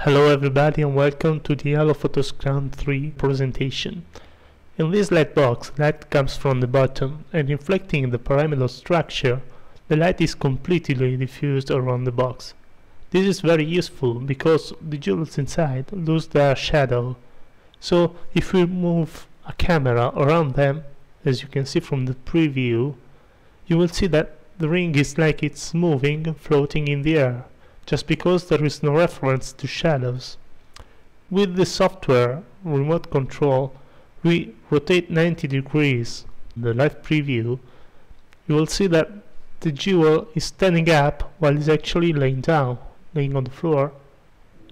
Hello everybody and welcome to the Alò Photo Scan 3 presentation. In this light box, light comes from the bottom and reflecting the pyramidal structure, the light is completely diffused around the box. This is very useful because the jewels inside lose their shadow. So if we move a camera around them, as you can see from the preview, you will see that the ring is like it's moving, floating in the air, just because there is no reference to shadows. With the software remote control, we rotate 90 degrees. In the live preview, you will see that the jewel is standing up while it's actually laying down, laying on the floor.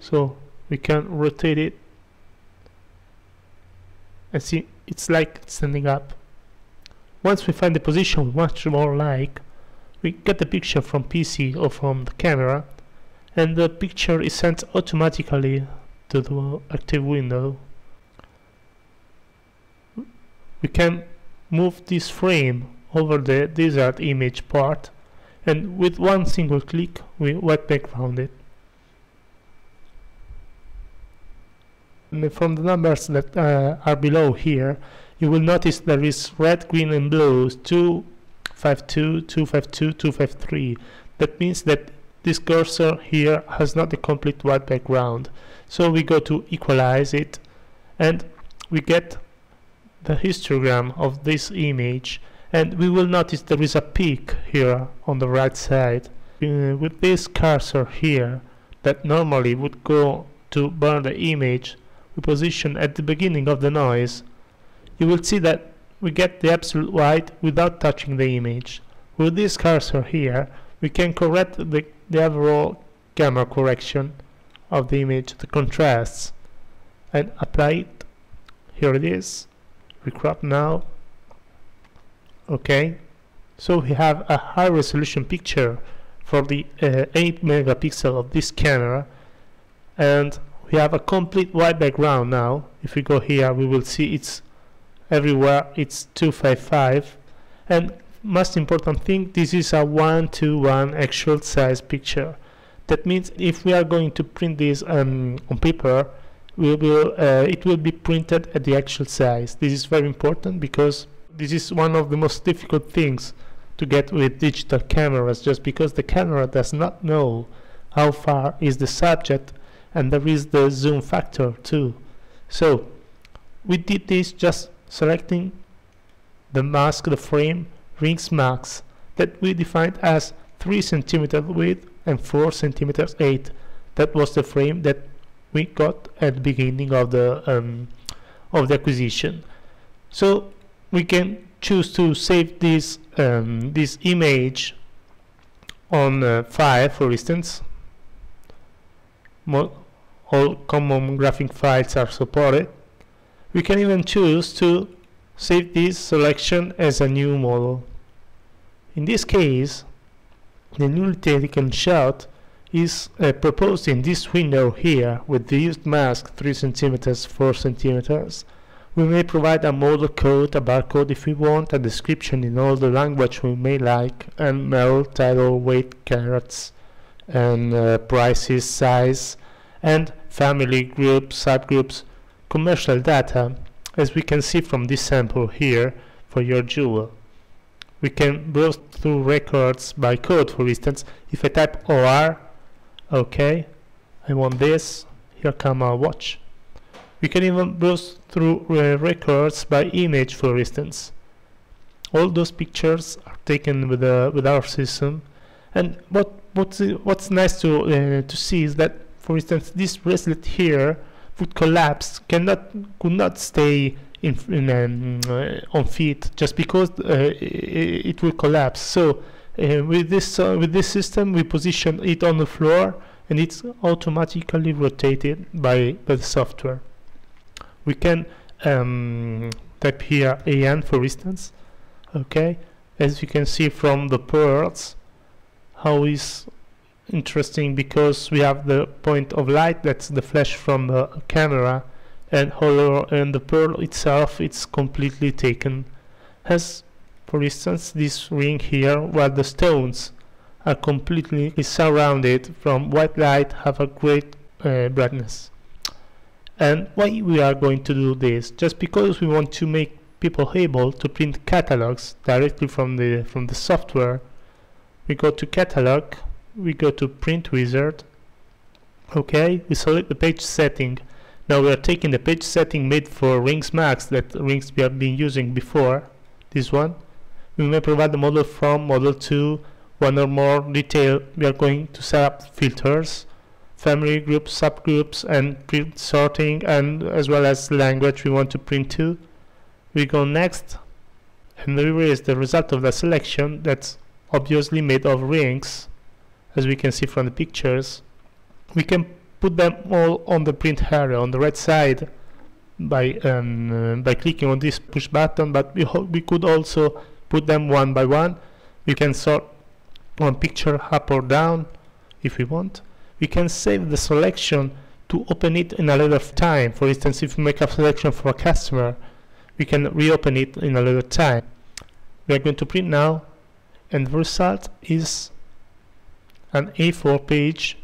So we can rotate it and see it's like standing up. Once we find the position much more like, we get the picture from PC or from the camera, and the picture is sent automatically to the active window. We can move this frame over the desired image part, and with one single click we white background it. And from the numbers that are below here, you will notice there is red, green and blue 252, 252, 253. That means that this cursor here has not a complete white background. So we go to equalize it and we get the histogram of this image, and we will notice there is a peak here on the right side. With this cursor here that normally would go to burn the image, we position at the beginning of the noise. You will see that we get the absolute white without touching the image. With this cursor here, we can correct the overall camera correction of the image, the contrasts, and apply it. Here it is. We crop now. Okay. So we have a high resolution picture for the 8 megapixel of this camera, and we have a complete white background now. If we go here, we will see it's everywhere it's 255, and most important thing, this is a 1:1 actual size picture. That means if we are going to print this on paper, it will be printed at the actual size. This is very important because this is one of the most difficult things to get with digital cameras, just because the camera does not know how far is the subject, and there is the zoom factor too. So we did this just selecting the mask, the frame, rings max, that we defined as 3 cm width and 4 cm 8. That was the frame that we got at the beginning of the acquisition. So we can choose to save this image on file, for instance. All common graphic files are supported. We can even choose to save this selection as a new model. In this case, the newly taken shot is proposed in this window here with the used mask 3 cm, 4 cm. We may provide a model code, a barcode if we want, a description in all the language we may like, and model, title, weight, carats, and prices, size, and family groups, subgroups, commercial data, as we can see from this sample here for your jewel. We can browse through records by code, for instance. If I type OR, okay, I want this, here come our watch. We can even browse through records by image, for instance. All those pictures are taken with our system, and what's nice to see is that, for instance, this bracelet here would collapse, could not stay on feet, just because it will collapse. So with this system, we position it on the floor, and it's automatically rotated by the software. We can type here AN, for instance. Okay, as you can see from the pearls, how is interesting, because we have the point of light, that's the flash from the camera, and the pearl itself, it's completely taken. As for instance this ring here, where the stones are completely surrounded from white light, have a great brightness. And why we are going to do this? Just because we want to make people able to print catalogs directly from the software. We go to catalog, we go to print wizard. Okay, we select the page setting. Now we are taking the page setting made for rings max, that rings we have been using before, this one. We may provide the model from, model to, one or more detail. We are going to set up filters, family groups, subgroups, and print sorting, and as well as language we want to print to. We go next, and here is the result of the selection that's obviously made of rings, as we can see from the pictures. We can put them all on the print area on the right side by clicking on this push button, but we could also put them one by one. We can sort one picture up or down if we want. We can save the selection to open it in a later time. For instance, if we make a selection for a customer, we can reopen it in a later time. We are going to print now, and the result is an A4 page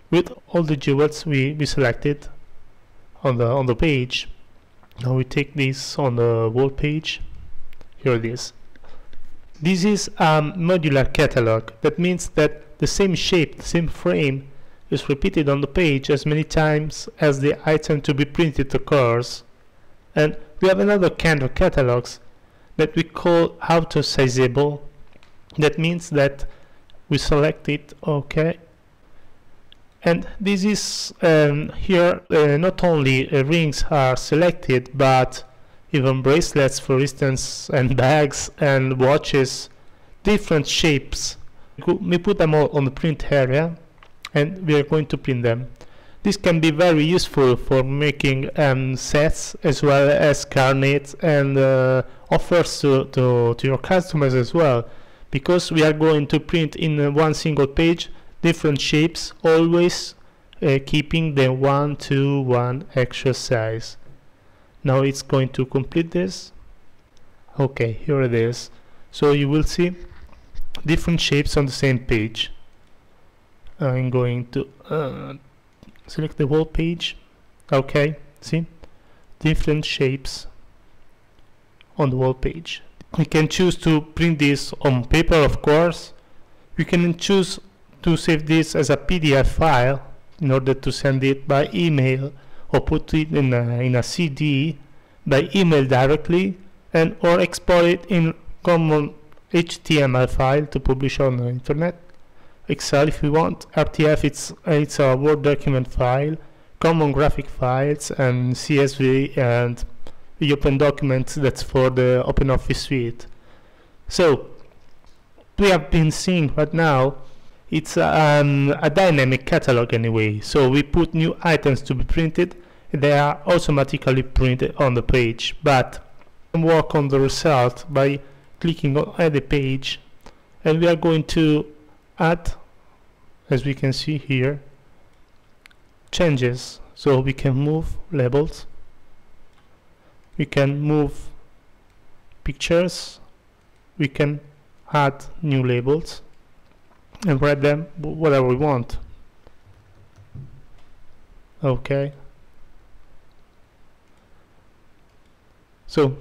with all the jewels we selected on the page. Now we take this on the wall page. Here it is. This is a modular catalog. That means that the same shape, the same frame is repeated on the page as many times as the item to be printed occurs. And we have another kind of catalogs that we call auto-sizable. That means that we select it, okay, and this is here not only rings are selected, but even bracelets, for instance, and bags and watches, different shapes. We put them all on the print area, and we are going to print them. This can be very useful for making sets as well as carnets and offers to your customers as well, because we are going to print in one single page different shapes, always keeping the 1:1 extra size. Now it's going to complete this. Okay, here it is. So you will see different shapes on the same page. I'm going to select the whole page. Okay, see, different shapes on the whole page. We can choose to print this on paper, of course. We can choose to save this as a PDF file in order to send it by email, or put it in a CD by email directly, and or export it in common HTML file to publish on the internet. Excel if we want. RTF it's a Word document file, common graphic files, and CSV and the open documents, that's for the OpenOffice suite. So we have been seeing right now it's a dynamic catalog anyway, so we put new items to be printed, they are automatically printed on the page, but we can work on the result by clicking on edit page, and we are going to add, as we can see here, changes. So we can move labels, we can move pictures, we can add new labels and write them whatever we want. Okay, so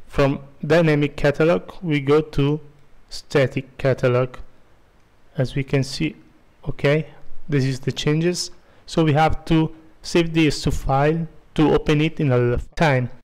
from dynamic catalog we go to static catalog, as we can see. Okay, this is the changes, so we have to save this to file to open it in a time.